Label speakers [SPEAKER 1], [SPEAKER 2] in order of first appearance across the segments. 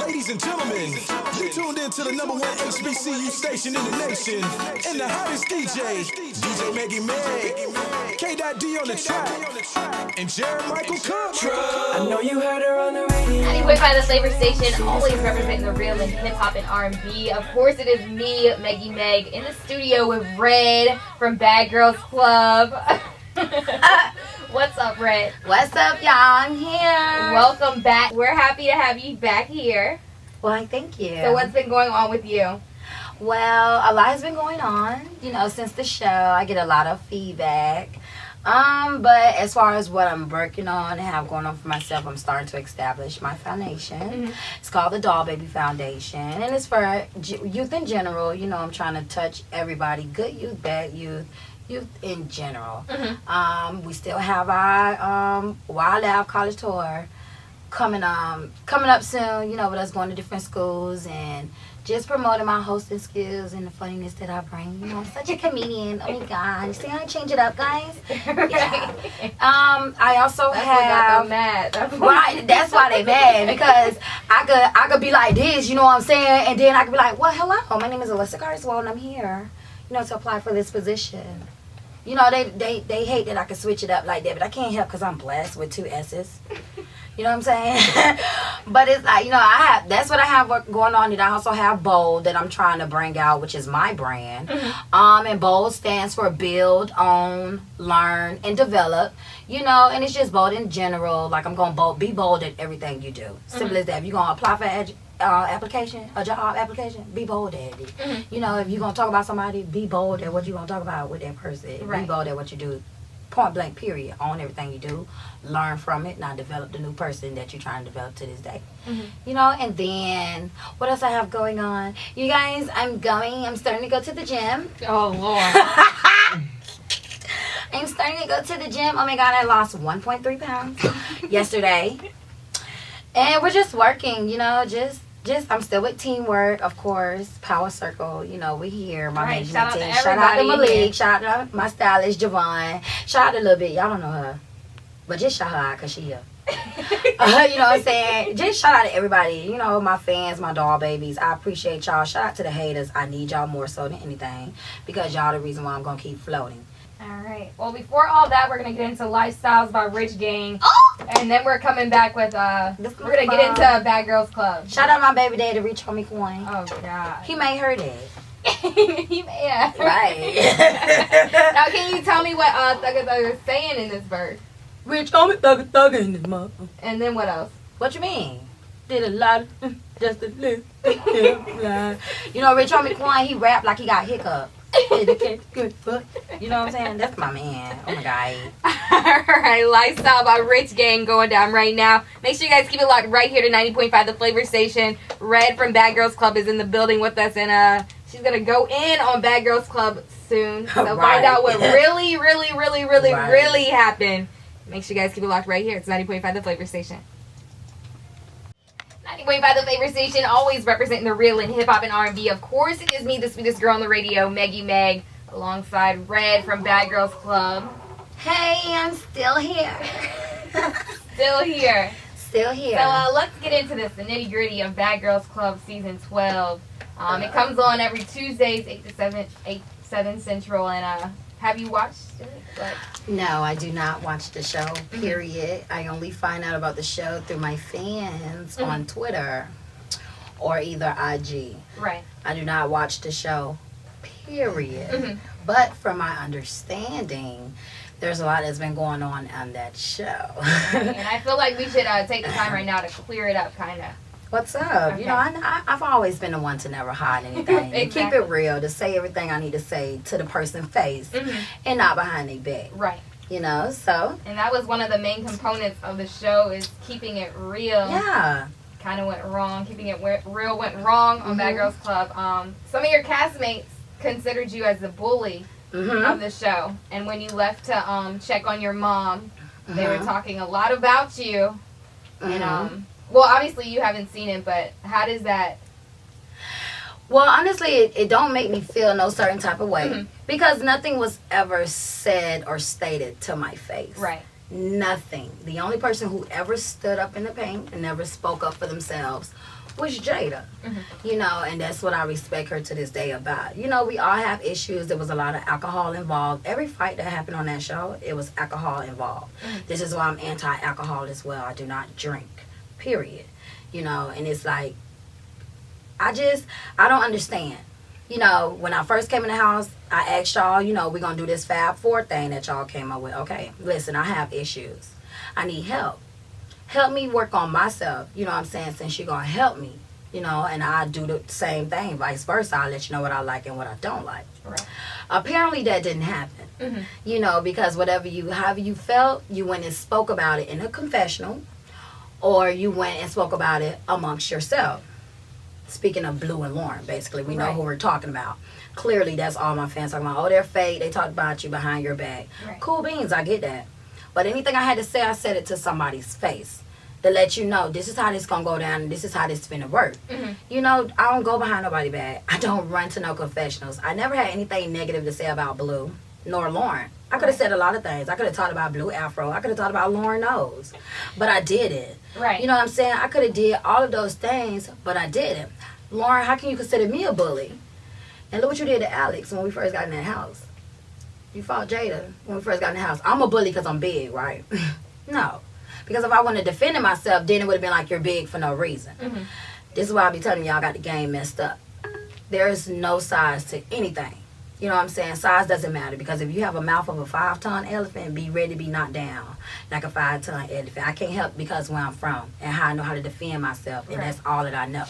[SPEAKER 1] Ladies and gentlemen, you tuned into the #1 HBCU station in the nation, and the hottest DJ, DJ Meagy Meag, K.D on the track, and Jared Michael Cook.
[SPEAKER 2] I know you heard her on the radio.
[SPEAKER 3] 90.5 The Flava Station, always representing the real in hip-hop and R&B. Of course, it is me, Meagy Meag, in the studio with Red from Bad Girls Club. What's up, Red?
[SPEAKER 4] What's up, y'all? I'm here.
[SPEAKER 3] Welcome back. We're happy to have you back here.
[SPEAKER 4] Well, thank you.
[SPEAKER 3] So what's been going on with you?
[SPEAKER 4] Well, a lot has been going on, since the show. I get a lot of feedback. But as far as what I'm working on and have going on for myself, I'm starting to establish my foundation.
[SPEAKER 3] Mm-hmm.
[SPEAKER 4] It's called the Doll Baby Foundation, and it's for youth in general. I'm trying to touch everybody, good youth, bad youth in general.
[SPEAKER 3] Mm-hmm.
[SPEAKER 4] We still have our Wild Out College Tour coming up soon, with us going to different schools and just promoting my hosting skills and the funniness that I bring. I'm such a comedian. Oh my God. You see how I change it up, guys? Yeah. I also
[SPEAKER 3] That's
[SPEAKER 4] have...
[SPEAKER 3] what got them mad.
[SPEAKER 4] Right, that's why they mad, because I could be like this, you know what I'm saying? And then I could be like, well, hello, my name is Alyssa Carswell, and I'm here, to apply for this position. They hate that I can switch it up like that, but I can't help because I'm blessed with 2 S's. You know what I'm saying? But it's like, that's what I have going on. And I also have BOLD that I'm trying to bring out, which is my brand.
[SPEAKER 3] Mm-hmm.
[SPEAKER 4] And BOLD stands for Build, Own, Learn, and Develop. And it's just bold in general. Like, I'm going to be bold at everything you do. Simple as that. If you're going to apply for a job application, be bold at it.
[SPEAKER 3] Mm-hmm.
[SPEAKER 4] If you're going to talk about somebody, be bold at what you're going to talk about with that person.
[SPEAKER 3] Right.
[SPEAKER 4] Be bold at what you do. Point blank, period. Own everything you do. Learn from it. Now develop the new person that you're trying to develop to this day.
[SPEAKER 3] Mm-hmm.
[SPEAKER 4] And then, what else I have going on? You guys, I'm starting to go to the gym.
[SPEAKER 3] Oh, Lord.
[SPEAKER 4] I'm starting to go to the gym. Oh my God, I lost 1.3 pounds yesterday. And we're just working, just I'm still with Teamwork, of course. Power Circle, we're here. My
[SPEAKER 3] Right,
[SPEAKER 4] management
[SPEAKER 3] shout out to
[SPEAKER 4] team. Shout out to
[SPEAKER 3] everybody here.
[SPEAKER 4] Malik. Shout out to my stylist, Javon. Shout out a little bit. Y'all don't know her. But just shout her out because she here. You know what I'm saying? Just shout out to everybody. My fans, my doll babies. I appreciate y'all. Shout out to the haters. I need y'all more so than anything, because y'all the reason why I'm going to keep floating.
[SPEAKER 3] All right. Well, before all that, we're going to get into Lifestyles by Rich Gang.
[SPEAKER 4] Oh!
[SPEAKER 3] And then we're coming back with, we're going to get into Bad Girls Club.
[SPEAKER 4] Shout out my baby daddy, Reach Homie Coin.
[SPEAKER 3] Oh, God.
[SPEAKER 4] He made her that.
[SPEAKER 3] Yeah.
[SPEAKER 4] Right.
[SPEAKER 3] Now, can you tell me what Thugga Thugga is saying in this verse?
[SPEAKER 4] Rich Homie Thugga in this mother.
[SPEAKER 3] And then what else?
[SPEAKER 4] What you mean? Did a lot, just a little. Rich Homie Coin, he rap like he got hiccup. You know what I'm saying? That's my man. Oh my God.
[SPEAKER 3] Alright, Lifestyle by Rich Gang going down right now. Make sure you guys keep it locked right here to 90.5 The Flava Station. Red from Bad Girls Club is in the building with us, and she's gonna go in on Bad Girls Club soon. So
[SPEAKER 4] Right.
[SPEAKER 3] find out what really
[SPEAKER 4] Right.
[SPEAKER 3] really happened. Make sure you guys keep it locked right here. It's 90.5 The Flava Station. 90.5 The Flava Station, always representing the real in hip-hop and R&B. Of course, it is me, the sweetest girl on the radio, Meagy Meag, alongside Red from Bad Girls Club.
[SPEAKER 4] Hey, I'm still here.
[SPEAKER 3] Still here.
[SPEAKER 4] Still here.
[SPEAKER 3] So let's get into this, the nitty-gritty of Bad Girls Club Season 12. It comes on every Tuesdays, 8 to 7 Central, and have you watched it?
[SPEAKER 4] No, I do not watch the show, period. I only find out about the show through my fans on Twitter or either IG.
[SPEAKER 3] Right.
[SPEAKER 4] I do not watch the show, period. But from my understanding, there's a lot that's been going on that show.
[SPEAKER 3] And I feel like we should take the time right now to clear it up, kind of.
[SPEAKER 4] What's up?
[SPEAKER 3] Okay.
[SPEAKER 4] I've always been the one to never hide anything.
[SPEAKER 3] Exactly.
[SPEAKER 4] To keep it real, to say everything I need to say to the person's face and not behind their back.
[SPEAKER 3] Right.
[SPEAKER 4] So.
[SPEAKER 3] And that was one of the main components of the show, is keeping it real.
[SPEAKER 4] Yeah.
[SPEAKER 3] Kind of went wrong. Keeping it real went wrong on Bad Girls Club. Some of your castmates considered you as the bully of the show. And when you left to check on your mom, they were talking a lot about you. And well, obviously you haven't seen it, but how does that...
[SPEAKER 4] Well, honestly, it don't make me feel no certain type of way. Because nothing was ever said or stated to my face.
[SPEAKER 3] Right.
[SPEAKER 4] Nothing. The only person who ever stood up in the paint and never spoke up for themselves was Jada. You know, and that's what I respect her to this day about. You know, we all have issues. There was a lot of alcohol involved. Every fight that happened on that show, it was alcohol involved. This is why I'm anti-alcohol as well. I do not drink, period. You know, and it's like, I don't understand. You know, when I first came in the house, I asked y'all, you know, we're going to do this Fab 4 thing that y'all came up with. Okay, listen, I have issues. I need help. Help me work on myself, you know what I'm saying, since you're going to help me, you know, and I do the same thing, vice versa. I'll let you know what I like and what I don't like.
[SPEAKER 3] Right.
[SPEAKER 4] Apparently that didn't happen, you know, because however you felt, you went and spoke about it in a confessional, or you went and spoke about it amongst yourself. Speaking of Blue and Lauren, basically, we know who we're talking about. Clearly, that's all my fans talking about. Oh, they're fake. They talked about you behind your back. Right. Cool beans, I get that. But anything I had to say, I said it to somebody's face to let you know this is how this gonna go down and this is how this finna work. You know, I don't go behind nobody's back. I don't run to no confessionals. I never had anything negative to say about Blue nor Lauren. I could have said a lot of things. I could have talked about Blue Afro. I could have talked about Lauren Nose. But I didn't. Right. You know what I'm saying? I could have did all of those things, but I didn't. Lauren, how can you consider me a bully? And look what you did to Alex when we first got in that house. You fought Jada when we first got in the house. I'm a bully because I'm big, right? No. Because if I wouldn't have defended myself, then it would have been like you're big for no reason. This is why I be telling y'all got the game messed up. There is no size to anything. You know what I'm saying? Size doesn't matter, because if you have a mouth of a 5-ton elephant, be ready to be knocked down like a 5-ton elephant. I can't help because where I'm from and how I know how to defend myself, and that's all that I know.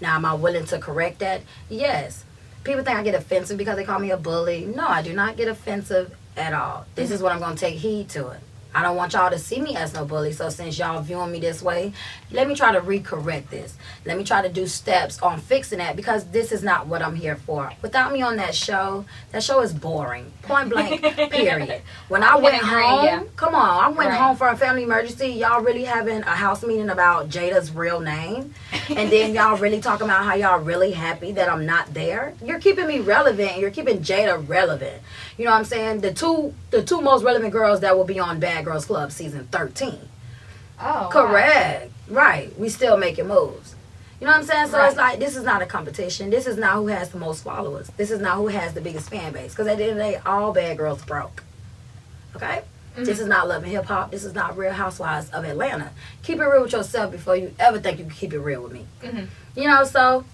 [SPEAKER 4] Now, am I willing to correct that? Yes. People think I get offensive because they call me a bully. No, I do not get offensive at all. This is what I'm going to take heed to it. I don't want y'all to see me as no bully, so since y'all viewing me this way, let me try to recorrect this. Let me try to do steps on fixing that, because this is not what I'm here for. Without me on that show is boring. Point blank, period. When I went home, come on, I went home for a family emergency. Y'all really having a house meeting about Jada's real name, and then y'all really talking about how y'all really happy that I'm not there. You're keeping me relevant, and you're keeping Jada relevant. You know what I'm saying? The two most relevant girls that will be on Bad Girls Club season 13. Oh, correct. Wow. Right. We still making moves. You know what I'm saying? So it's like, this is not a competition. This is not who has the most followers. This is not who has the biggest fan base. Because at the end of the day, all bad girls broke. Okay? This is not Love and Hip Hop. This is not Real Housewives of Atlanta. Keep it real with yourself before you ever think you can keep it real with me. You know, so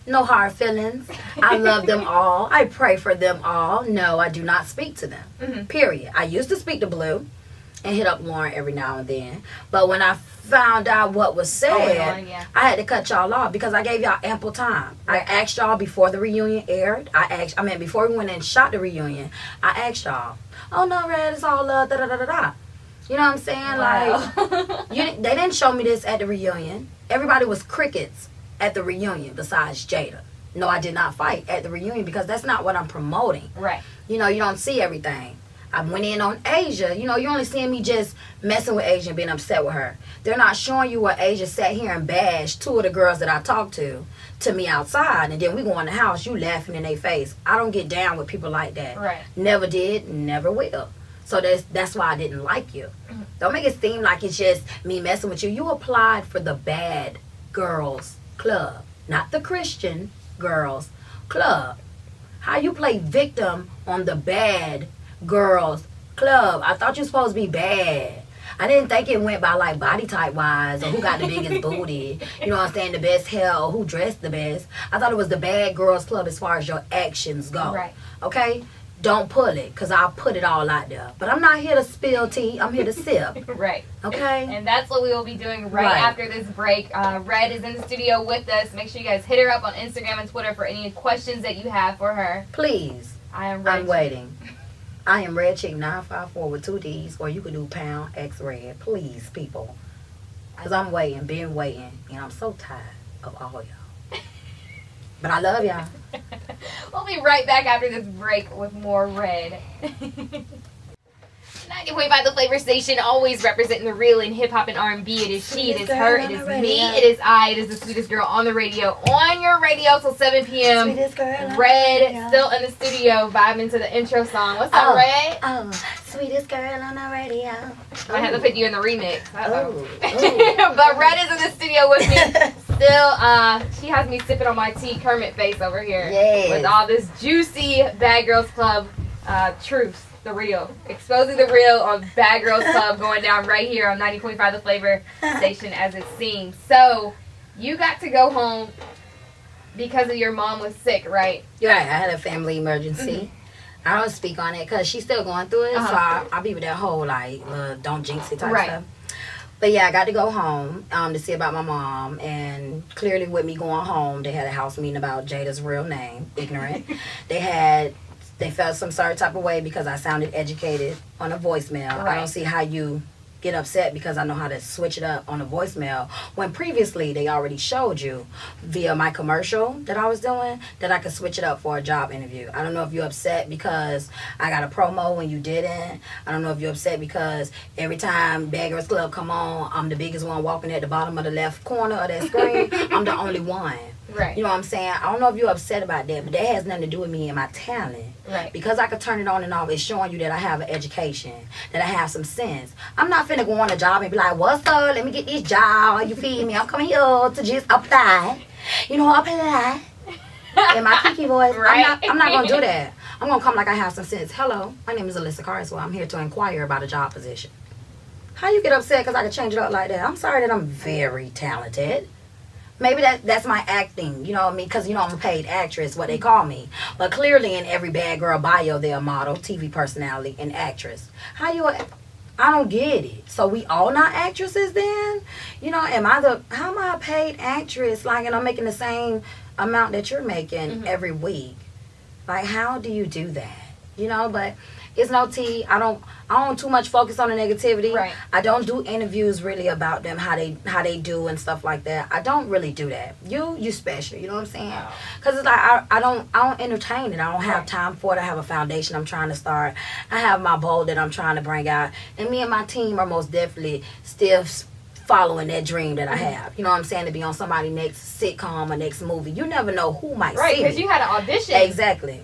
[SPEAKER 4] no hard feelings. I love them all. I pray for them all. No, I do not speak to them. Period. I used to speak to Blue and hit up Lauren every now and then. But when I found out what was said, I had to cut y'all off because I gave y'all ample time. I asked y'all before the reunion aired. Before we went and shot the reunion, I asked y'all, oh no, Red, it's all love, da-da-da-da-da. You know what I'm saying? Wow. Like, they didn't show me this at the reunion. Everybody was crickets at the reunion besides Jada. No, I did not fight at the reunion because that's not what I'm promoting. Right. You know, you don't see everything. I went in on Asia. You know, you only seeing me just messing with Asia and being upset with her. They're not showing you what Asia sat here and bashed two of the girls that I talked to me outside. And then we go in the house, you laughing in their face. I don't get down with people like that. Right. Never did, never will. So that's why I didn't like you. Don't make it seem like it's just me messing with you. You applied for the Bad Girls Club, not the Christian Girls Club. How you play victim on the Bad Girls Club? I thought you were supposed to be bad. I didn't think it went by like body type wise or who got the biggest booty, you know what I'm saying, the best hair or who dressed the best. I thought it was the Bad Girls Club as far as your actions go. Right. Okay? Don't pull it, because I'll put it all out there. But I'm not here to spill tea. I'm here to sip. Right. Okay?
[SPEAKER 3] And that's what we will be doing right after this break. Red is in the studio with us. Make sure you guys hit her up on Instagram and Twitter for any questions that you have for her.
[SPEAKER 4] Please. I'm waiting. I am Red Chick 954 with 2 D's, or you could do pound X Red. Please, people. Because I'm waiting, been waiting, and I'm so tired of all y'all. But I love y'all.
[SPEAKER 3] We'll be right back after this break with more Red. 90.5 The Flava Station, always representing the real in hip-hop and R&B. It is she, it is her, it is me, it is I, it is the Sweetest Girl on the radio. On your radio till 7 p.m.
[SPEAKER 4] Sweetest Girl
[SPEAKER 3] Red still in the studio vibing to the intro song. What's up, Red?
[SPEAKER 4] Oh, Sweetest Girl on the radio.
[SPEAKER 3] I had to put you in the remix. But Red is in the studio with me. she has me sipping on my tea, Kermit face over here.
[SPEAKER 4] Yes.
[SPEAKER 3] With all this juicy Bad Girls Club truths, the real. Exposing the real on Bad Girls Club going down right here on 90.5 The Flava Station as it seems. So, you got to go home because of your mom was sick, right?
[SPEAKER 4] You're right. I had a family emergency. I don't speak on it because she's still going through it. So I'll be with that whole, like, don't jinx it type stuff. But yeah, I got to go home to see about my mom. And clearly with me going home, they had a house meeting about Jada's real name, ignorant. They felt some certain type of way because I sounded educated on a voicemail. I don't see how you get upset because I know how to switch it up on a voicemail when previously they already showed you via my commercial that I was doing that I could switch it up for a job interview. I don't know if you're upset because I got a promo when you didn't. I don't know if you're upset because every time Bad Girls Club come on, I'm the biggest one walking at the bottom of the left corner of that screen. I'm the only one.
[SPEAKER 3] Right.
[SPEAKER 4] You know what I'm saying? I don't know if you're upset about that, but that has nothing to do with me and my talent.
[SPEAKER 3] Right.
[SPEAKER 4] Because I could turn it on and off, it's showing you that I have an education, that I have some sense. I'm not finna go on a job and be like, what's up? Let me get this job. You feel me? I'm coming here to just apply. You know, apply. In my kiki voice.
[SPEAKER 3] Right.
[SPEAKER 4] I'm not gonna do that. I'm gonna come like I have some sense. Hello, my name is Alyssa Carswell. I'm here to inquire about a job position. How you get upset because I could change it up like that? I'm sorry that I'm very talented. Maybe that's my acting, you know what I mean? Because, you know, I'm a paid actress, what they call me. But clearly in every bad girl bio, they're a model, TV personality, and actress. I don't get it. So we all not actresses then? You know, how am I a paid actress? Like, and I'm making the same amount that you're making every week. Like, how do you do that? You know, but it's no tea. I don't too much focus on the negativity.
[SPEAKER 3] Right.
[SPEAKER 4] I don't do interviews really about them, how they do and stuff like that. I don't really do that. You special, you know what I'm saying? Because it's like I don't entertain it. I don't have time for it. I have a foundation I'm trying to start. I have my bowl that I'm trying to bring out, and me and my team are most definitely still following that dream that I have. You know what I'm saying? To be on somebody's next sitcom or next movie. You never know who might see me.
[SPEAKER 3] Right, because you had an audition.
[SPEAKER 4] Exactly.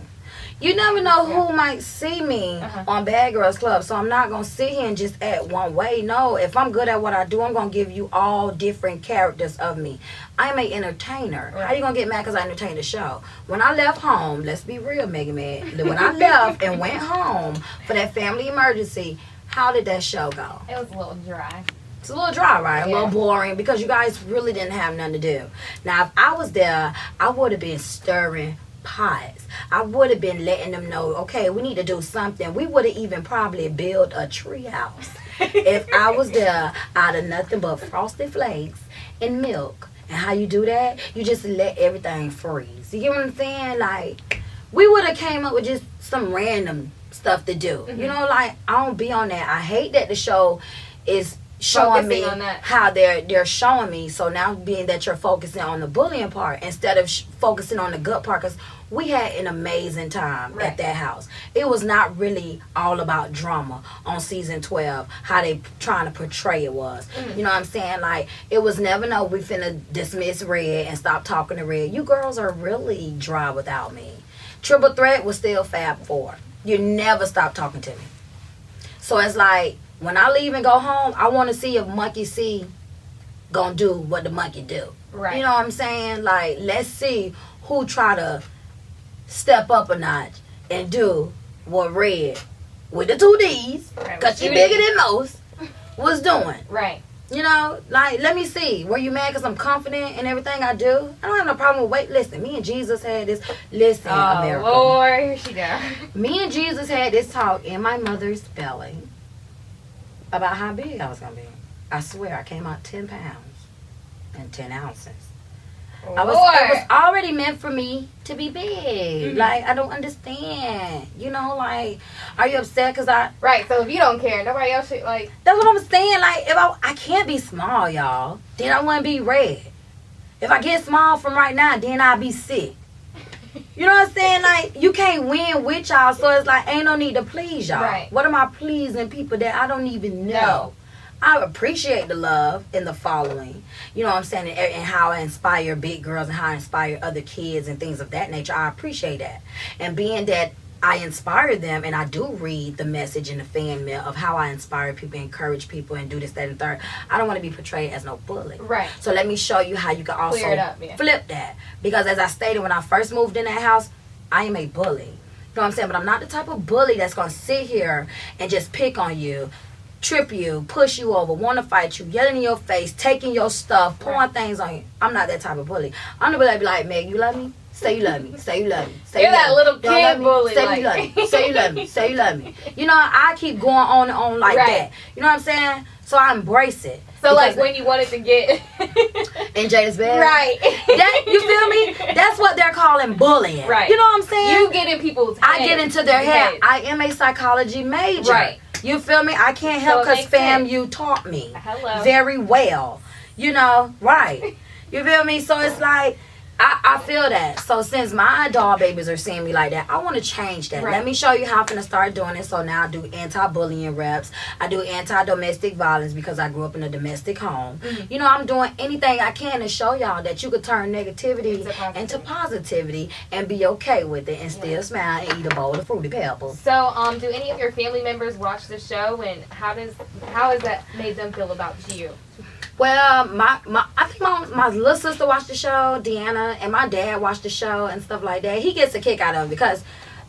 [SPEAKER 4] You never know who might see me on Bad Girls Club. So I'm not going to sit here and just act one way. No, if I'm good at what I do, I'm going to give you all different characters of me. I'm an entertainer. Right. How you going to get mad because I entertained the show? When I left home, let's be real, Meagy Meag. When I left and went home for that family emergency, how did that show go?
[SPEAKER 3] It was a little dry.
[SPEAKER 4] It's a little dry, right? A little boring because you guys really didn't have nothing to do. Now, if I was there, I would have been stirring pots. I would have been letting them know, okay, we need to do something. We would have even probably built a tree house if I was there out of nothing but frosted flakes and milk. And how you do that? You just let everything freeze. You get what I'm saying? Like, we would have came up with just some random stuff to do. You know, like, I don't be on that. I hate that the show is showing me how they're showing me. So now being that you're focusing on the bullying part instead of focusing on the good part, because we had an amazing time at that house. It was not really all about drama on season 12, how they trying to portray it was. You know what I'm saying? Like, it was never no, we finna dismiss Red and stop talking to Red. You girls are really dry without me. Triple Threat was still Fab 4. You never stop talking to me. So it's like, when I leave and go home, I want to see if Monkey C gonna do what the monkey do. Right. You know what I'm saying? Like, let's see who try to step up a notch and do what Red, with the 2 D's, because she bigger than most, was doing. Right. You know, like, let me see. Were you mad because I'm confident in everything I do? I don't have no problem with weight. Listen, me and Jesus had this. Listen, America.
[SPEAKER 3] Oh, Lord, here she goes.
[SPEAKER 4] Me and Jesus had this talk in my mother's belly about how big I was going to be. I swear, I came out 10 pounds and 10 ounces. It was already meant for me to be big. Like, I don't understand. You know, like, are you upset because I...
[SPEAKER 3] Right, so if you don't care, nobody else should, like...
[SPEAKER 4] That's what I'm saying. Like, if I can't be small, y'all, then I want to be red. If I get small from right now, then I'll be sick. You know what I'm saying? Like, you can't win with y'all, so it's like, ain't no need to please y'all. Right. What am I pleasing people that I don't even know? No. I appreciate the love and the following. You know what I'm saying? And how I inspire big girls and how I inspire other kids and things of that nature. I appreciate that. And being that I inspire them, and I do read the message in the fan mail of how I inspire people, encourage people, and do this, that, and third. I don't want to be portrayed as no bully.
[SPEAKER 3] Right.
[SPEAKER 4] So let me show you how you can also
[SPEAKER 3] Clear it up, yeah.
[SPEAKER 4] flip that. Because as I stated, when I first moved in that house, I am a bully. You know what I'm saying? But I'm not the type of bully that's going to sit here and just pick on you, trip you, push you over, want to fight you, yelling in your face, taking your stuff, pouring things on you. I'm not that type of bully. I'm the bully that be like, Meg, you love me? Say you love me. Say you love me. Say
[SPEAKER 3] You're
[SPEAKER 4] you
[SPEAKER 3] that
[SPEAKER 4] love
[SPEAKER 3] little
[SPEAKER 4] me. Don't love
[SPEAKER 3] kid
[SPEAKER 4] me?
[SPEAKER 3] bully.
[SPEAKER 4] Say
[SPEAKER 3] like.
[SPEAKER 4] you love me. Say you love me. Say you love me. You know, I keep going on and on like that. You know what I'm saying? So I embrace it.
[SPEAKER 3] So like when you wanted to get
[SPEAKER 4] in Jada's bed.
[SPEAKER 3] right.
[SPEAKER 4] That, you feel me? That's what they're calling bullying.
[SPEAKER 3] Right.
[SPEAKER 4] You know what I'm saying?
[SPEAKER 3] You get in people's head.
[SPEAKER 4] I get into their head. I am a psychology major.
[SPEAKER 3] Right.
[SPEAKER 4] You feel me? I can't help
[SPEAKER 3] So it
[SPEAKER 4] because
[SPEAKER 3] makes sense.
[SPEAKER 4] FAMU taught me
[SPEAKER 3] Hello.
[SPEAKER 4] very well. You know, right. You feel me? So it's like, I feel that. So since my doll babies are seeing me like that, I want to change that.
[SPEAKER 3] Right.
[SPEAKER 4] Let me show you how I'm going to start doing it. So now I do anti-bullying reps. I do anti-domestic violence because I grew up in a domestic home.
[SPEAKER 3] Mm-hmm.
[SPEAKER 4] You know, I'm doing anything I can to show y'all that you could turn negativity into positivity and be okay with it and still smile and eat a bowl of Fruity Pebbles.
[SPEAKER 3] So, do any of your family members watch the show, and how has that made them feel about you?
[SPEAKER 4] Well, I think my little sister watched the show, Deanna, and my dad watched the show and stuff like that. He gets a kick out of it because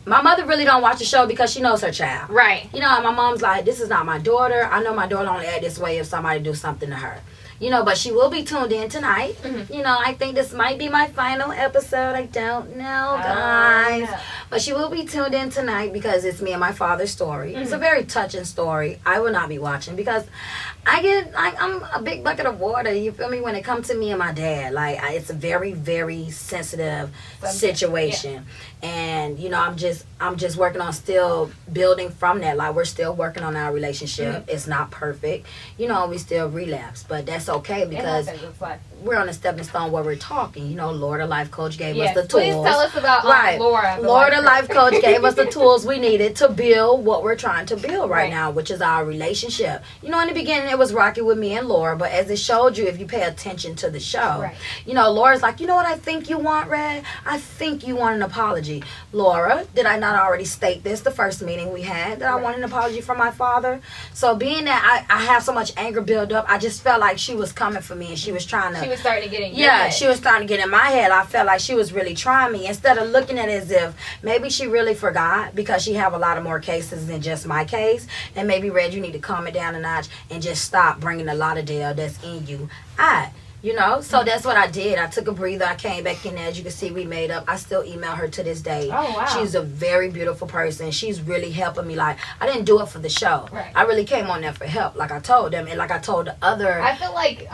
[SPEAKER 4] my mother really don't watch the show because she knows her child.
[SPEAKER 3] Right.
[SPEAKER 4] You know, my mom's like, this is not my daughter. I know my daughter only act this way if somebody do something to her. You know, but she will be tuned in tonight.
[SPEAKER 3] Mm-hmm.
[SPEAKER 4] You know, I think this might be my final episode. I don't know, guys.
[SPEAKER 3] No.
[SPEAKER 4] But she will be tuned in tonight because it's me and my father's story. It's a very touching story. I will not be watching because I'm a big bucket of water. You feel me? When it comes to me and my dad, it's a very, very sensitive situation. Yeah. And you know, I'm just working on still building from that. Like, we're still working on our relationship. It's not perfect. You know, we still relapse, but that's okay because we're on a stepping stone where we're talking. You know, Laura, the life coach, gave us the tools.
[SPEAKER 3] Please tell us about Laura.
[SPEAKER 4] Laura, the life coach, gave us the tools we needed to build what we're trying to build right now, which is our relationship. You know, in the beginning, it was rocky with me and Laura, but as it showed you, if you pay attention to the show, you know, Laura's like, you know what I think you want, Red? I think you want an apology. Laura, did I not already state this the first meeting we had, that I want an apology from my father? So being that I have so much anger built up, I just felt like she was coming for me and she was trying to...
[SPEAKER 3] She was starting to get in your head.
[SPEAKER 4] she was starting to get in my head. I felt like she was really trying me instead of looking at it as if maybe she really forgot because she have a lot of more cases than just my case. And maybe, Red, you need to calm it down a notch and just stop bringing a lot of Dale that's in you. You know, so that's what I did. I took a breather. I came back in there. As you can see, we made up. I still email her to this day.
[SPEAKER 3] Oh, wow.
[SPEAKER 4] She's a very beautiful person. She's really helping me. Like, I didn't do it for the show.
[SPEAKER 3] Right.
[SPEAKER 4] I really came on there for help, like I told them, and like I told the other.
[SPEAKER 3] I feel like,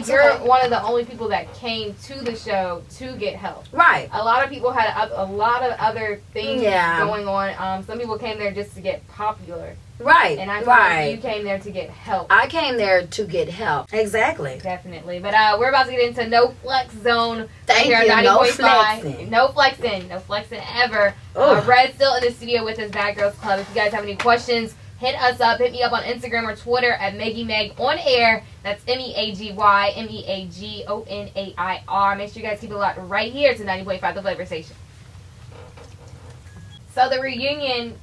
[SPEAKER 3] you're one of the only people that came to the show to get help.
[SPEAKER 4] Right.
[SPEAKER 3] A lot of people had a lot of other things going on. Some people came there just to get popular.
[SPEAKER 4] Right.
[SPEAKER 3] And I feel like you came there to get help.
[SPEAKER 4] I came there to get help. Exactly.
[SPEAKER 3] Definitely. But we're about to get into No Flex Zone.
[SPEAKER 4] Thank you. No flexing.
[SPEAKER 3] No flexing. No flexing ever. Red's still in the studio with his Bad Girls Club. If you guys have any questions, hit us up. Hit me up on Instagram or Twitter at Meagy Meag on air. That's MEAGY MEAGONAIR. Make sure you guys keep it locked right here to 90.5 The Flava Station. So the reunion,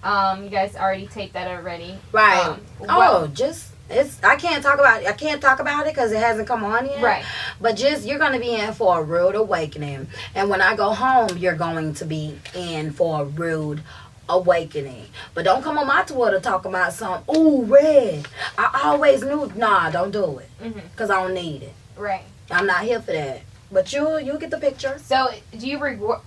[SPEAKER 3] you guys already taped that already.
[SPEAKER 4] Right. I can't talk about it because it hasn't come on yet.
[SPEAKER 3] Right.
[SPEAKER 4] But you're going to be in for a rude awakening. And when I go home, you're going to be in for a rude awakening. But don't come on my Twitter talking about some, ooh, Red, I always knew. Nah, don't do it. Because I don't need it.
[SPEAKER 3] Right.
[SPEAKER 4] I'm not here for that. But you'll get the picture.
[SPEAKER 3] So, do you regret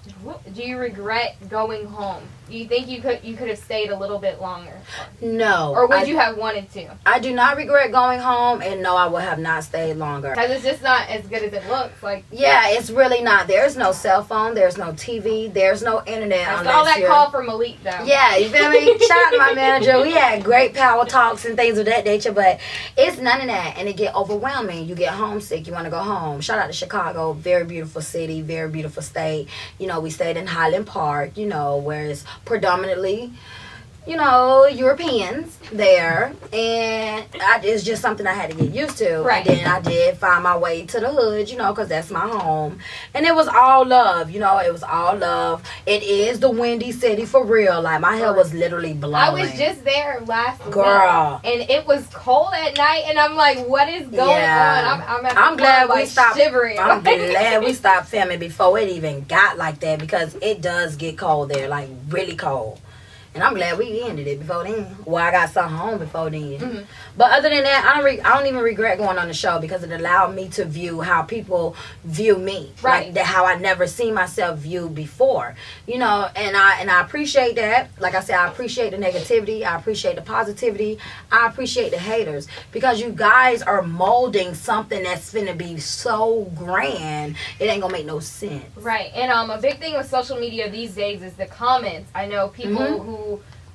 [SPEAKER 3] going home? Do you think you could have stayed a little bit longer?
[SPEAKER 4] No.
[SPEAKER 3] Or would you have wanted to?
[SPEAKER 4] I do not regret going home, and no, I would have not stayed longer.
[SPEAKER 3] Because it's just not as good as it looks. Like,
[SPEAKER 4] yeah, it's really not. There's no cell phone. There's no TV. There's no internet.
[SPEAKER 3] I saw that call from Malik, though.
[SPEAKER 4] Yeah, you feel me? Shout out to my manager. We had great power talks and things of that nature, but it's none of that, and it get overwhelming. You get homesick. You want to go home. Shout out to Chicago. Very beautiful city. Very beautiful state. You know, we stayed in Highland Park, you know, where it's predominantly Europeans there, and it's just something I had to get used to.
[SPEAKER 3] Right.
[SPEAKER 4] And then I did find my way to the hood, because that's my home. And it was all love, it was all love. It is the windy city for real. Like, my hair was literally blowing.
[SPEAKER 3] I was just there last
[SPEAKER 4] Girl.
[SPEAKER 3] week, and it was cold at night, and I'm like, what is going on?
[SPEAKER 4] I'm glad we stopped
[SPEAKER 3] shivering.
[SPEAKER 4] I'm glad we stopped filming before it even got like that, because it does get cold there, like really cold. And I'm glad we ended it before then. Well, I got something home before then. Mm-hmm. But other than that, I don't even regret going on the show, because it allowed me to view how people view me.
[SPEAKER 3] Right.
[SPEAKER 4] Like, how I never seen myself viewed before. And I appreciate that. Like I said, I appreciate the negativity. I appreciate the positivity. I appreciate the haters. Because you guys are molding something that's finna be so grand, it ain't gonna make no sense.
[SPEAKER 3] Right. And a big thing with social media these days is the comments. I know people who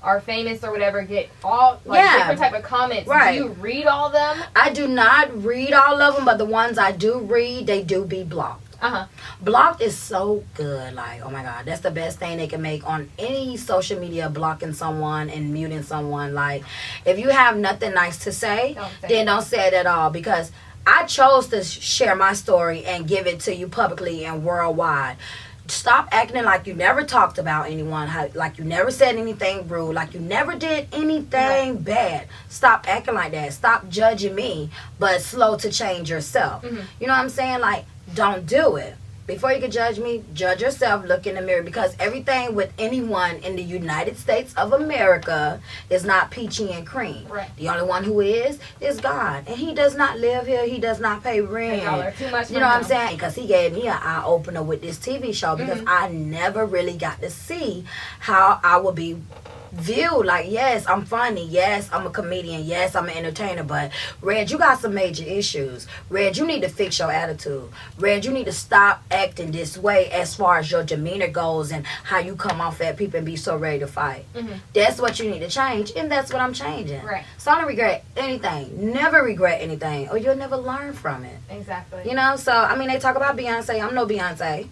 [SPEAKER 3] are famous or whatever get all different type of comments.
[SPEAKER 4] Right.
[SPEAKER 3] Do you read all of them?
[SPEAKER 4] I do not read all of them, but the ones I do read, they do be blocked. Blocked is so good. Like, oh my God, that's the best thing they can make on any social media, blocking someone and muting someone. Like, if you have nothing nice to say, don't say it at all, because I chose to share my story and give it to you publicly and worldwide. Stop acting like you never talked about anyone, like you never said anything rude, like you never did anything bad. Stop acting like that. Stop judging me, but slow to change yourself. You know what I'm saying? Like, don't do it. Before you can judge me, judge yourself, look in the mirror, because everything with anyone in the United States of America is not peachy and cream.
[SPEAKER 3] Right.
[SPEAKER 4] The only one who is God. And he does not live here. He does not pay rent.
[SPEAKER 3] Y'all are too much.
[SPEAKER 4] You know what I'm saying? Because he gave me an eye-opener with this TV show, because I never really got to see how I would be viewed. Like, yes, I'm funny, yes, I'm a comedian, yes, I'm an entertainer, but Red, you got some major issues. Red, you need to fix your attitude. Red, you need to stop acting this way as far as your demeanor goes and how you come off at people and be so ready to fight. That's what you need to change, and that's what I'm changing.
[SPEAKER 3] Right.
[SPEAKER 4] So I don't regret anything. Never regret anything, or you'll never learn from it.
[SPEAKER 3] Exactly.
[SPEAKER 4] So I mean, they talk about Beyonce. I'm no Beyonce.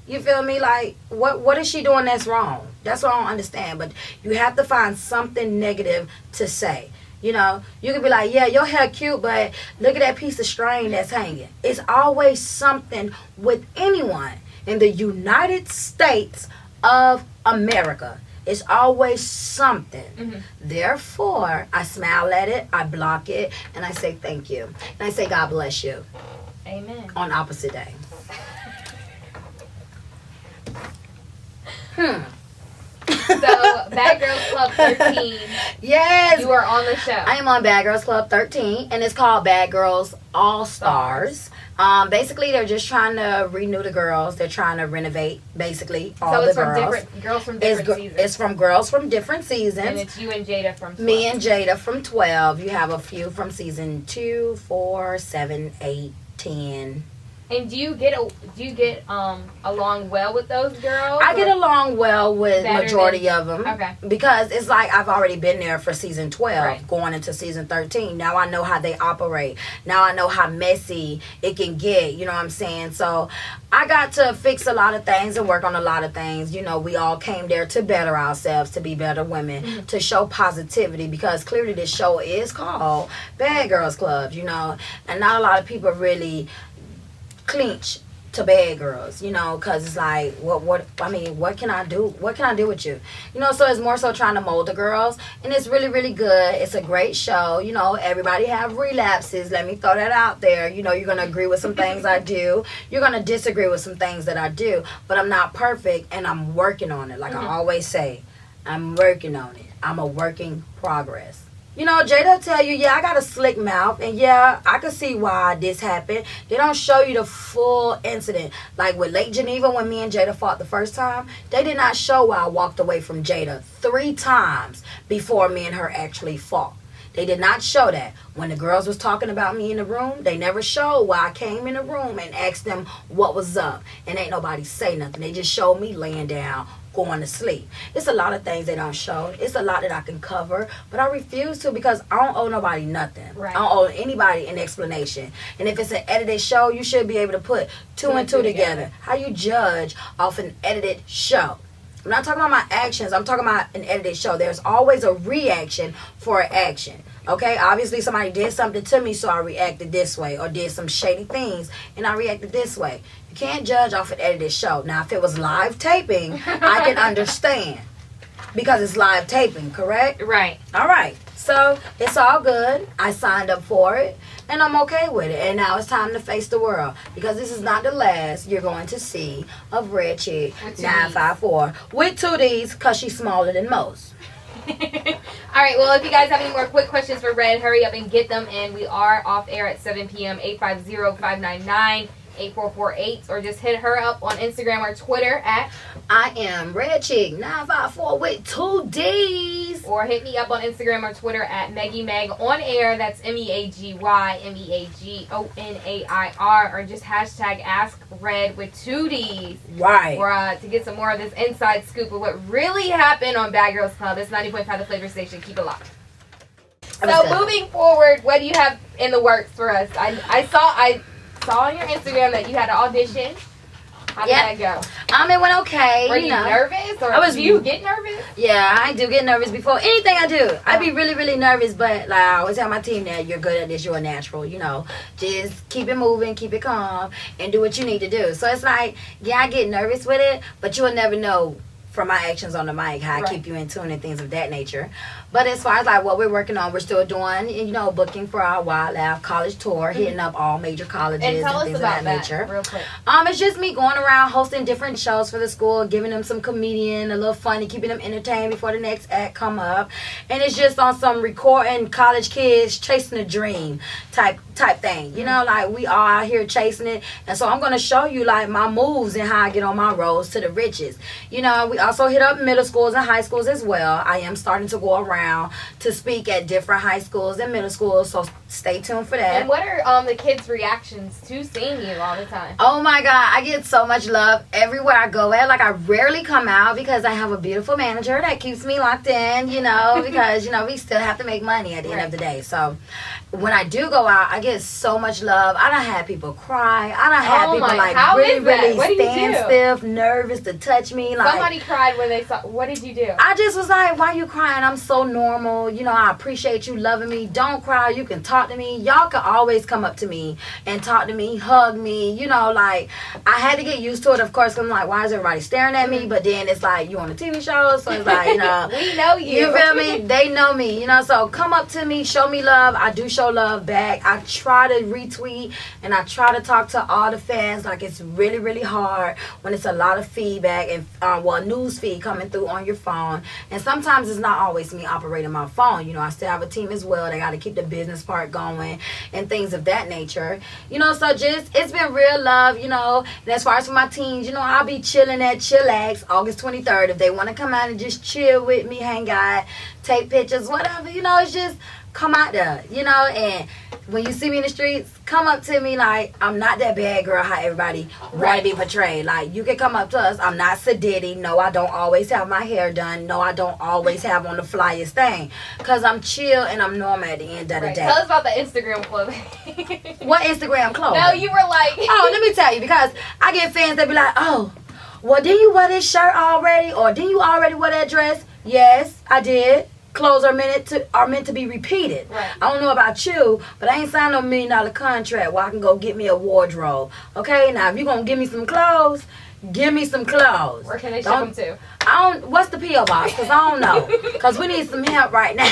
[SPEAKER 4] You feel me? Like, what is she doing that's wrong? That's what I don't understand. But you have to find something negative to say. You can be like, yeah, your hair cute, but look at that piece of string that's hanging. It's always something with anyone in the United States of America. It's always something. Therefore, I smile at it, I block it, and I say thank you. And I say God bless you.
[SPEAKER 3] Amen.
[SPEAKER 4] On opposite day.
[SPEAKER 3] So, Bad Girls Club 13.
[SPEAKER 4] Yes.
[SPEAKER 3] You are on the show.
[SPEAKER 4] I am on Bad Girls Club 13, and it's called Bad Girls AllStars. Basically, they're just trying to renew the girls. They're trying to renovate, basically, all the girls. So it's
[SPEAKER 3] from girls from different seasons.
[SPEAKER 4] It's from girls from different seasons.
[SPEAKER 3] And it's you and Jada from 12.
[SPEAKER 4] Me and Jada from 12. You have a few from season 2, 4, 7, 8, 10.
[SPEAKER 3] And do you get along well with those girls?
[SPEAKER 4] I get along well with majority of them.
[SPEAKER 3] Okay.
[SPEAKER 4] Because it's like I've already been there for season 12, going into season 13. Now I know how they operate. Now I know how messy it can get. You know what I'm saying? So I got to fix a lot of things and work on a lot of things. We all came there to better ourselves, to be better women, to show positivity, because clearly this show is called Bad Girls Club, and not a lot of people really clinch to bad girls, because it's like, what can I do? What can I do with you? So it's more so trying to mold the girls, and it's really, really good. It's a great show. Everybody have relapses. Let me throw that out there. You're going to agree with some things I do. You're going to disagree with some things that I do, but I'm not perfect, and I'm working on it. Like I always say, I'm working on it. I'm a working progress. Jada tell you, yeah, I got a slick mouth, and yeah, I can see why this happened. They don't show you the full incident. Like with Lake Geneva, when me and Jada fought the first time, they did not show why I walked away from Jada 3 times before me and her actually fought. They did not show that. When the girls was talking about me in the room, they never showed why I came in the room and asked them what was up. And ain't nobody say nothing. They just showed me laying down, going to sleep. It's a lot of things they don't show. It's a lot that I can cover, but I refuse to, because I don't owe nobody nothing. Right. I don't owe anybody an explanation. And if it's an edited show, you should be able to put two and two together. How you judge off an edited show? I'm not talking about my actions. I'm talking about an edited show. There's always a reaction for an action. Okay, obviously somebody did something to me, so I reacted this way, or did some shady things, and I reacted this way. You can't judge off an edited show. Now, if it was live taping, I can understand, because it's live taping, correct?
[SPEAKER 3] Right.
[SPEAKER 4] All right. So it's all good. I signed up for it, and I'm okay with it. And now it's time to face the world, because this is not the last you're going to see of Red Chick 954 with 2 D's, because she's smaller than most.
[SPEAKER 3] All right, well, if you guys have any more quick questions for Red, hurry up and get them in. We are off air at 7 p.m. 850-599-8448, or just hit her up on Instagram or Twitter at
[SPEAKER 4] I am Red Chick 954 with 2 D's.
[SPEAKER 3] Or hit me up on Instagram or Twitter at Meagy Meag on air. That's Meagy Meagonair, or just hashtag Ask Red with 2 D's.
[SPEAKER 4] Right.
[SPEAKER 3] Or to get some more of this inside scoop of what really happened on Bad Girls Club. It's 90.5 The Flava Station. Keep it locked. So moving forward, what do you have in the works for us? I saw on your Instagram that you had an audition. How did that go?
[SPEAKER 4] It went okay.
[SPEAKER 3] Were you nervous? Or do you get nervous?
[SPEAKER 4] Yeah, I do get nervous before anything I do. I be really, really nervous, but like I always tell my team that you're good at this, you're a natural, Just keep it moving, keep it calm, and do what you need to do. So it's like, yeah, I get nervous with it, but you will never know from my actions on the mic how I keep you in tune and things of that nature. But as far as like what we're working on, we're still doing, booking for our Wildlife college tour, hitting up all major colleges and things of that nature.
[SPEAKER 3] Real quick.
[SPEAKER 4] It's just me going around hosting different shows for the school, giving them some comedian, a little funny, keeping them entertained before the next act come up. And it's just on some recording college kids chasing a dream type thing. Like we are out here chasing it. And so I'm going to show you like my moves and how I get on my roads to the riches. We also hit up middle schools and high schools as well. I am starting to go around to speak at different high schools and middle schools, so stay tuned for that.
[SPEAKER 3] And what are the kids' reactions to seeing you all the time?
[SPEAKER 4] Oh my God, I get so much love everywhere I go at. Like I rarely come out because I have a beautiful manager that keeps me locked in, because we still have to make money at the end of the day. So when I do go out, I get so much love. I done had people cry. I done had people really stand stiff, nervous to touch me. Like
[SPEAKER 3] somebody cried when they saw. What did you do?
[SPEAKER 4] I just was like, why you crying? I'm so normal. I appreciate you loving me. Don't cry. You can talk to me. Y'all can always come up to me and talk to me, hug me. Like I had to get used to it, of course. 'Cause I'm like, why is everybody staring at me? But then it's like you on a TV show, so it's like
[SPEAKER 3] we know you.
[SPEAKER 4] You feel me? They know me. So come up to me, show me love. I do show love back. I try to retweet and I try to talk to all the fans. Like it's really, really hard when it's a lot of feedback and news feed coming through on your phone. And sometimes it's not always me operating my phone. I still have a team as well. They got to keep the business part going and things of that nature. So just it's been real love. And as far as for my teams, I'll be chilling at Chillax August 23rd if they want to come out and just chill with me, hang out, take pictures, whatever. It's just come out there, and when you see me in the streets, come up to me like I'm not that bad girl how everybody want to be portrayed. Like you can come up to us. I'm not sedity. No, I don't always have my hair done. No, I don't always have on the flyest thing, because I'm chill and I'm normal at the end of the day.
[SPEAKER 3] Tell us about the Instagram clothing.
[SPEAKER 4] What Instagram clothing?
[SPEAKER 3] No, you were like
[SPEAKER 4] oh, let me tell you, because I get fans that be like, oh, well, didn't you wear this shirt already, or didn't you already wear that dress? Yes, I did. Clothes are meant to be repeated.
[SPEAKER 3] Right.
[SPEAKER 4] I don't know about you, but I ain't signed no $1 million contract where I can go get me a wardrobe. Okay, now if you're gonna give me some clothes, give me some clothes.
[SPEAKER 3] Where can they ship them to?
[SPEAKER 4] What's the P.O. box? Because I don't know. Because we need some help right now.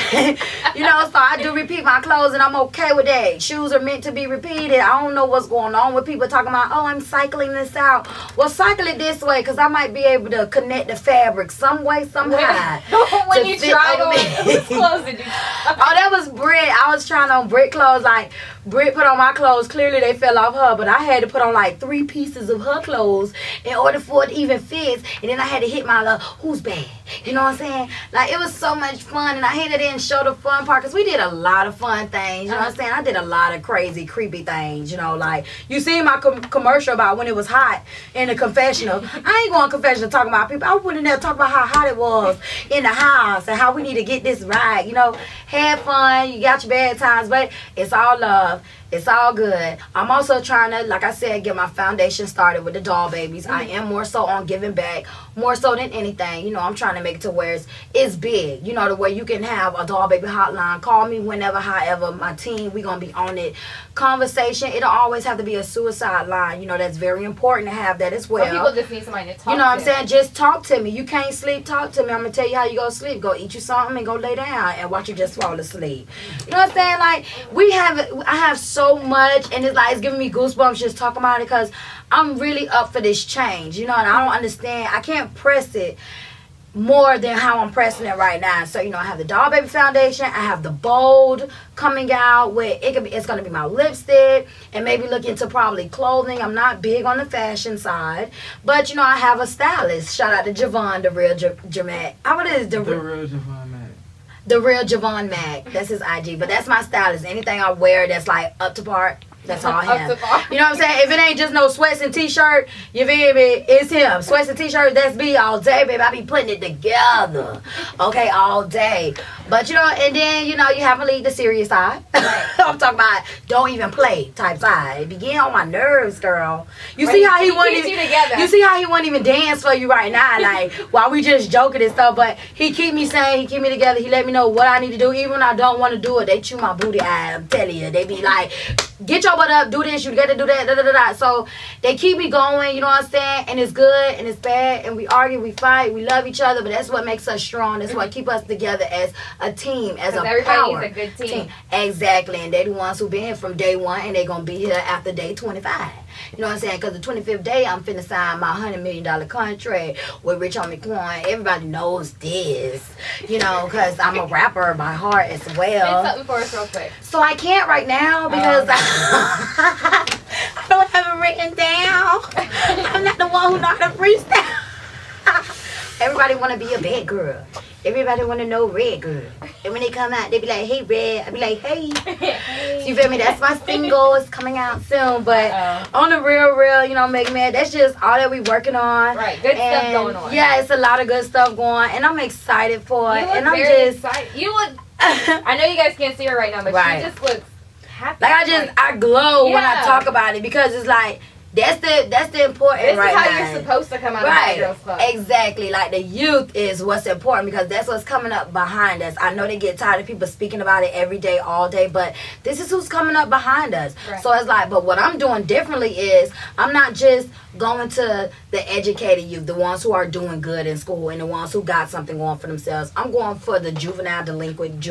[SPEAKER 4] So I do repeat my clothes and I'm okay with that. Shoes are meant to be repeated. I don't know what's going on with people talking about, oh, I'm cycling this out. Well, cycle it this way, because I might be able to connect the fabric some way, somehow.
[SPEAKER 3] When you tried on whose clothes did you try?
[SPEAKER 4] Oh, that was Britt. I was trying on Britt clothes. Like, Britt put on my clothes. Clearly, they fell off her, but I had to put on like 3 pieces of her clothes in order for it to even fit. And then I had to hit my who's bad? You know what I'm saying? Like, it was so much fun, and I hated it didn't show the fun part, because we did a lot of fun things. You know what I'm saying? I did a lot of crazy, creepy things. Like, you see my commercial about when it was hot in the confessional. I ain't going to confessional talking about people. I went in there talking about how hot it was in the house and how we need to get this right. Have fun. You got your bad times, but it's all love. It's all good. I'm also trying to, like I said, get my foundation started with the doll babies. I am more so on giving back, more so than anything. You know, I'm trying to make it to where it's big. You know, the way you can have a doll baby hotline. Call me whenever, however. My team, we going to be on it. Conversation, it'll always have to be a suicide line. You know, that's very important to have that as well.
[SPEAKER 3] Some people just need somebody to talk to.
[SPEAKER 4] You know what I'm saying? Just talk to me. You can't sleep, talk to me. I'm going to tell you how you go to sleep. Go eat you something and go lay down and watch you just fall asleep. You know what I'm saying? Like, I have so much, and it's like, it's giving me goosebumps just talking about it, because I'm really up for this change, you know, and I don't understand. I can't press it more than how I'm pressing it right now. So, you know, I have the Doll Baby Foundation. I have the Bold coming out where it's going to be my lipstick, and maybe look into probably clothing. I'm not big on the fashion side, but, you know, I have a stylist. Shout out to Javon, the real Javon. What is the real Javon Mac? The real Javon Mac. That's his IG. But that's my stylist. Anything I wear that's like up to par, that's all him. You know what I'm saying? If it ain't just no sweats and t-shirt, you feel me? It's him. Sweats and t-shirt, that's me all day, baby. I be putting it together. Okay, all day. But, you know, and then, you know, you have to leave the serious side. I'm talking about don't even play type side. It begin on my nerves, girl. You see how he wouldn't even, you see how he wouldn't even dance for you right now, like, while we just joking and stuff. But he keep me sane, he keep me together, he let me know what I need to do. Even when I don't want to do it, they chew my booty eye, I'm telling you. They be like, get your butt up, do this, you gotta do that, da da da da. So they keep me going, you know what I'm saying? And it's good and it's bad, and we argue, we fight, we love each other, but that's what makes us strong. That's what keep us together as a team, as a power.
[SPEAKER 3] Everybody needs a good team.
[SPEAKER 4] Exactly, and they the ones who been here from day one, and they gonna be here after day 25. You know what I'm saying? Because the 25th day, I'm finna sign my $100 million contract with Rich Homie Quan. Everybody knows this, you know, because I'm a rapper by heart as well.
[SPEAKER 3] Say something for us real quick.
[SPEAKER 4] So I can't right now because I don't have it written down. I'm not the one who know how to freestyle. Everybody want to be a bad girl. Everybody want to know Red Girl. And when they come out, they be like, hey, Red. I be like, hey. So you feel me? That's my single. It's coming out soon. But on the real, you know, Meagy Meag, that's just all that we working on.
[SPEAKER 3] Right. Good stuff going on.
[SPEAKER 4] Yeah, it's a lot of good stuff going. And I'm excited for it.
[SPEAKER 3] You look
[SPEAKER 4] and I'm
[SPEAKER 3] very
[SPEAKER 4] just
[SPEAKER 3] excited. You look, I know you guys can't see her right now, but she just looks happy.
[SPEAKER 4] Like I glow when I talk about it, because it's like, that's the important
[SPEAKER 3] this
[SPEAKER 4] right now.
[SPEAKER 3] This is how you're supposed to come out of the Girls Club.
[SPEAKER 4] Exactly. Like, the youth is what's important, because that's what's coming up behind us. I know they get tired of people speaking about it every day, all day, but this is who's coming up behind us. Right. So it's like, but what I'm doing differently is I'm not just going to the educated youth, the ones who are doing good in school and the ones who got something going for themselves. I'm going for the juvenile delinquent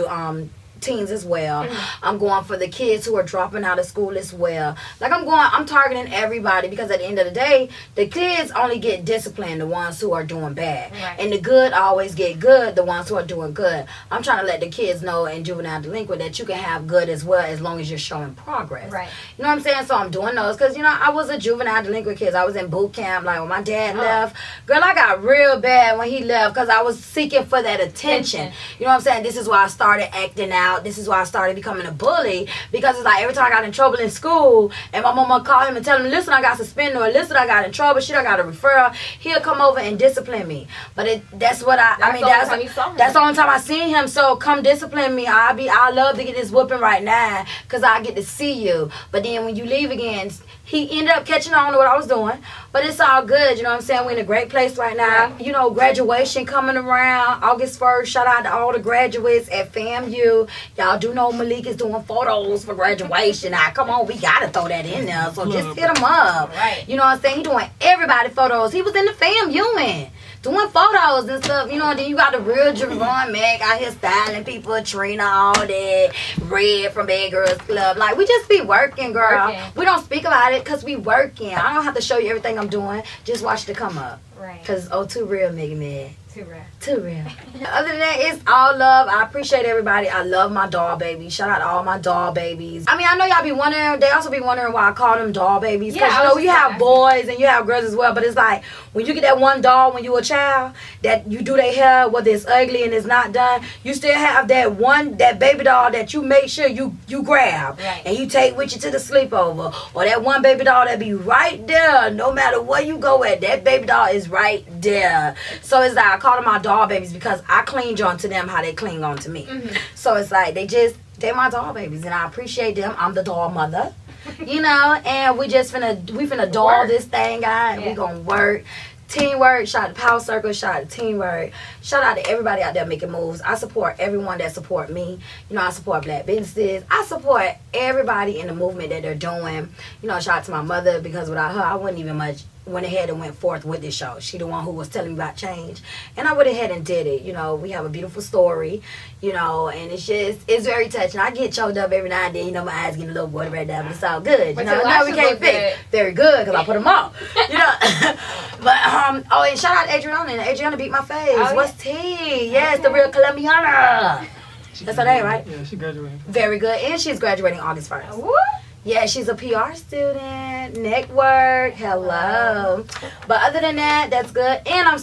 [SPEAKER 4] teens as well. I'm going for the kids who are dropping out of school as well. Like, I'm targeting everybody, because at the end of the day, the kids only get disciplined, the ones who are doing bad. Right. And the good always get good, the ones who are doing good. I'm trying to let the kids know in juvenile delinquent that you can have good as well, as long as you're showing progress. Right. You know what I'm saying? So I'm doing those, because, you know, I was a juvenile delinquent kid. I was in boot camp, like, when my dad left. Girl, I got real bad when he left, because I was seeking for that attention. You know what I'm saying? This is why I started acting out. This is why I started becoming a bully, because it's like every time I got in trouble in school and my mama call him and tell him, listen, I got suspended, or listen, I got in trouble, shit, I got a referral, he'll come over and discipline me. But that's the only time I seen him. So come discipline me. I love to get this whooping right now, because I get to see you. But then when you leave again, he ended up catching on to what I was doing. But it's all good, you know what I'm saying? We're in a great place right now. You know, graduation coming around August 1st. Shout out to all the graduates at FAMU. Y'all do know Malik is doing photos for graduation. Now, come on, we got to throw that in there. So just hit him up. Right. You know what I'm saying? He doing everybody photos. He was in the FAMU doing photos and stuff, you know. And then you got the real Javon Mac out here styling people, Trina, all that, Red from Bad Girls Club. Like, we just be working, girl. We don't speak about it because we working. I don't have to show you everything I'm doing. Just watch it come up. Right. Because, too real, Meagy Meag. Too real. Other than that, it's all love. I appreciate everybody. I love my doll babies. Shout out to all my doll babies. I mean, I know y'all be wondering. They also be wondering why I call them doll babies. Because, you know, you have boys and you have girls as well. But it's like, when you get that one doll when you a child, that you do their hair, whether it's ugly and it's not done, you still have that baby doll that you make sure you grab. Right. And you take with you to the sleepover. Or that one baby doll that be right there. No matter where you go at, that baby doll is right there. So it's like, I call them my doll babies, because I cling on to them how they cling on to me. So it's like, they just They're my doll babies, and I appreciate them. I'm the doll mother. You know, and we finna doll this thing out, and we gonna work. Teamwork, shout out to Power Circle, shout out to Teamwork, shout out to everybody out there making moves. I support everyone that support me. You know, I support black businesses. I support everybody in the movement that they're doing. You know, shout out to my mother, because without her, I wouldn't even went ahead and went forth with this show. She the one who was telling me about change, and I went ahead and did it. You know, we have a beautiful story, you know, and it's very touching. I get choked up every now and then, you know, my eyes getting a little watery right now, but it's all good. You know, now we can't fix. Very good, because I put them on. You know, but and shout out to Adriana. Adriana beat my face. What's tea? Yes, the real Colombiana. That's her name, right?
[SPEAKER 5] Yeah, she graduating.
[SPEAKER 4] Very good, and she's graduating August 1st.
[SPEAKER 3] What?
[SPEAKER 4] Yeah, she's a PR student. Network. Hello. But other than that, that's good. And I'm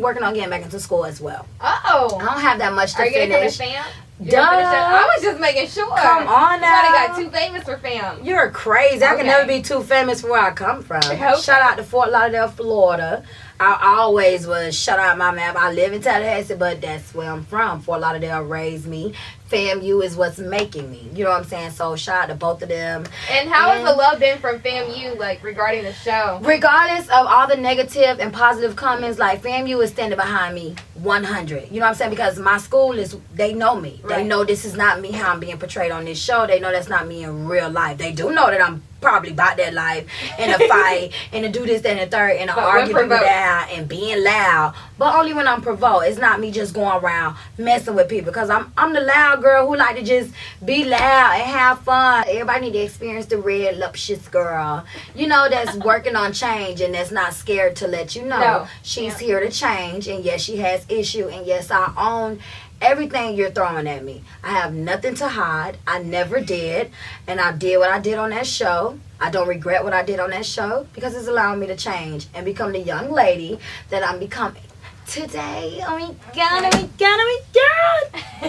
[SPEAKER 4] working on getting back into school as well.
[SPEAKER 3] Oh.
[SPEAKER 4] I don't have that much to finish.
[SPEAKER 3] Are you gonna come to fam?
[SPEAKER 4] Duh.
[SPEAKER 3] I was just making sure.
[SPEAKER 4] Come on now.
[SPEAKER 3] You got too famous for fam.
[SPEAKER 4] You're crazy. I can never be too famous for where I come from.
[SPEAKER 3] Okay.
[SPEAKER 4] Shout out to Fort Lauderdale, Florida. I always was, shout out my map. I live in Tallahassee, but that's where I'm from. Fort Lauderdale raised me. FAMU is what's making me. You know what I'm saying? So shout out to both of them.
[SPEAKER 3] And how has the love been from FAMU, like, regarding the show?
[SPEAKER 4] Regardless of all the negative and positive comments, like, FAMU is standing behind me 100. You know what I'm saying? Because my school they know me. Right. They know this is not me, how I'm being portrayed on this show. They know that's not me in real life. They do know that I'm probably about that life in a fight and to do this, that, and the third, and to argue people down and being loud. But only when I'm provoked. It's not me just going around messing with people, because I'm the loud girl who like to just be loud and have fun. Everybody need to experience the red luptious girl, you know, that's working on change and that's not scared to let you know she's here to change. And yes, she has issue, and yes, I own everything you're throwing at me. I have nothing to hide. I never did. And I did what I did on that show. I don't regret what I did on that show, because it's allowing me to change and become the young lady that I'm becoming today. Oh my God, oh my God, oh my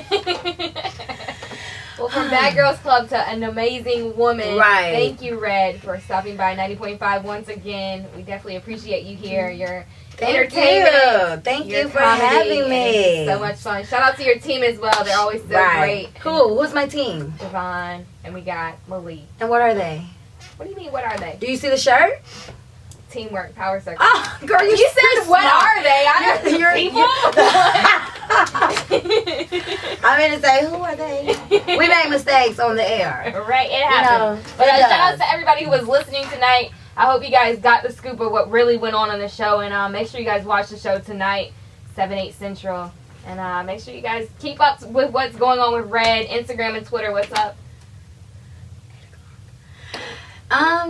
[SPEAKER 4] God.
[SPEAKER 3] Well, from Bad Girls Club to an amazing woman.
[SPEAKER 4] Right.
[SPEAKER 3] Thank you, Red, for stopping by 90.5 once again. We definitely appreciate you here. Your entertainment.
[SPEAKER 4] Thank you for having me.
[SPEAKER 3] So much fun. Shout out to your team as well. They're always so great.
[SPEAKER 4] Who's my team?
[SPEAKER 3] Javon, and we got Malik.
[SPEAKER 4] And what are they?
[SPEAKER 3] What do you mean, what are they?
[SPEAKER 4] Do you see the shirt?
[SPEAKER 3] Teamwork, Power Circle.
[SPEAKER 4] Oh, girl,
[SPEAKER 3] you said, what are they? I don't people.
[SPEAKER 4] I meant to say, who are they? We make mistakes on the air.
[SPEAKER 3] Right, it happens. But shout out to everybody who was listening tonight. I hope you guys got the scoop of what really went on the show. And make sure you guys watch the show tonight, 7, 8 Central. And make sure you guys keep up with what's going on with Red, Instagram and Twitter. What's up?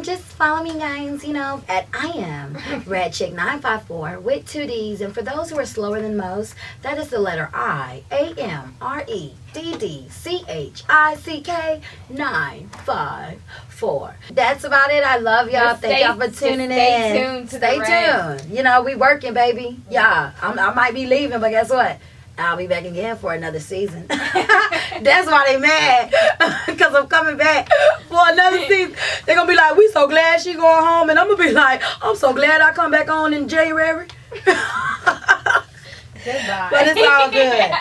[SPEAKER 4] Just follow me, guys, you know, at I am Red Chick 954 with 2 D's. And for those who are slower than most, that is the letter I, AMREDDCHICK 954. That's about it. I love y'all. Thank y'all for tuning in.
[SPEAKER 3] Stay tuned to
[SPEAKER 4] Stay tuned. You know, we working, baby. Yeah, I might be leaving, but guess what? I'll be back again for another season. That's why they mad. Because I'm coming back for another season. They're going to be like, we so glad she going home. And I'm going to be like, I'm so glad I come back on in January.
[SPEAKER 3] Goodbye.
[SPEAKER 4] But it's all good.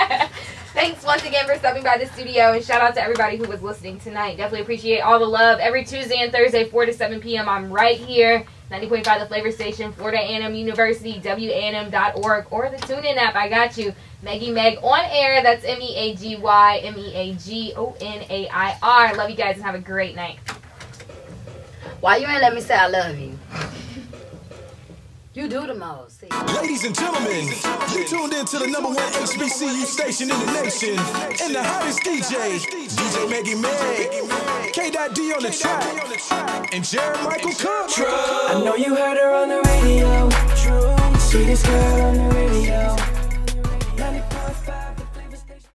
[SPEAKER 3] Thanks once again for stopping by the studio. And shout out to everybody who was listening tonight. Definitely appreciate all the love. Every Tuesday and Thursday, 4 to 7 p.m. I'm right here. 90.5 The Flava Station, Florida A&M University, WANM.org, or the TuneIn app. I got you. Meagy Meag on air. That's MEAGY MEAGONAIR. Love you guys and have a great night.
[SPEAKER 4] Why you ain't let me say I love you? You do the most. See?
[SPEAKER 1] Ladies and gentlemen, you tuned in to the #1 HBCU station in the nation, and the hottest DJ, DJ Meagy Meag, K.D on the track, and Jared Michael Cook.
[SPEAKER 2] I know you heard her on the radio. Sweetest girl on the radio.